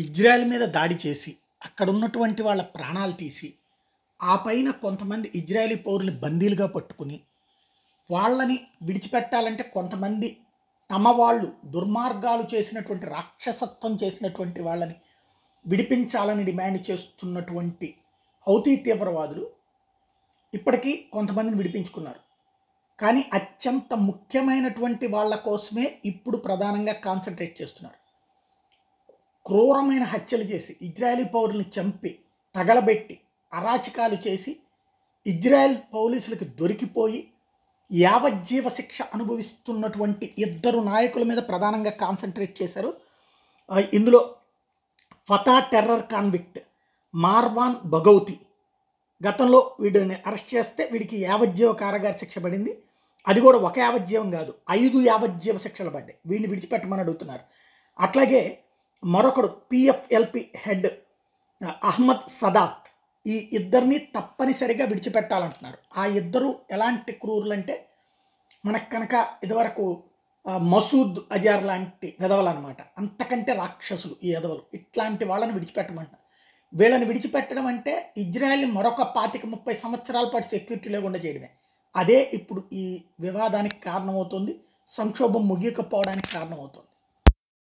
Israel మీద దాడి చేసి అక్కడ ఉన్నటువంటి వాళ్ళ ప్రాణాలు తీసి ఆ పైన కొంతమంది ఇజ్రాయేలీ పౌరుల్ని బందీలుగా పట్టుకుని వాళ్ళని విడిచిపెట్టాలంటే కొంతమంది తమ వాళ్ళు దుర్మార్గాలు చేసినటువంటి రాక్షసత్వం చేసినటువంటి వాళ్ళని విడిపించాలని డిమాండ్ చేస్తున్నటువంటి హౌతీ తీవ్రవాదులు ఇప్పటికీ కొంతమందిని విడిపించుకున్నారు. కానీ అత్యంత ముఖ్యమైనటువంటి వాళ్ళ కోసమే ఇప్పుడు ప్రధానంగా కాన్సన్ట్రేట్ చేస్తున్నారు. క్రూరమైన హత్యలు చేసి ఇజ్రాయేలీ పౌరుల్ని చంపి తగలబెట్టి అరాచకాలు చేసి ఇజ్రాయెల్ పోలీసులకు దొరికిపోయి యావజ్జీవ శిక్ష అనుభవిస్తున్నటువంటి ఇద్దరు నాయకుల మీద ప్రధానంగా కాన్సన్ట్రేట్ చేశారు. ఇందులో ఫతా టెర్రర్ కాన్విక్ట్ మార్వాన్ బగౌతి, గతంలో వీడిని అరెస్ట్ చేస్తే వీడికి యావజ్జీవ కారాగార శిక్ష పడింది. అది కూడా ఒక యావజ్జీవం కాదు, 5 యావజ్జీవ శిక్షలు పడ్డాయి. వీడిని విడిచిపెట్టమని అడుగుతున్నారు. అట్లాగే మరొకడు పిఎఫ్ఎల్పి హెడ్ అహ్మద్ సదాత్, ఈ ఇద్దరిని తప్పనిసరిగా విడిచిపెట్టాలంటున్నారు. ఆ ఇద్దరు ఎలాంటి క్రూరులు అంటే మనకు కనుక ఇదివరకు మసూద్ అజార్ లాంటి వెధవలు అనమాట, అంతకంటే రాక్షసులు ఈ వెధవలు. ఇట్లాంటి వాళ్ళని విడిచిపెట్టమంటున్నారు. వీళ్ళని విడిచిపెట్టడం అంటే ఇజ్రాయెల్ని మరొక 25-30 సంవత్సరాల పాటు సెక్యూరిటీ లేకుండా చేయడమే. అదే ఇప్పుడు ఈ వివాదానికి కారణమవుతుంది, సంక్షోభం ముగియకపోవడానికి కారణమవుతుంది.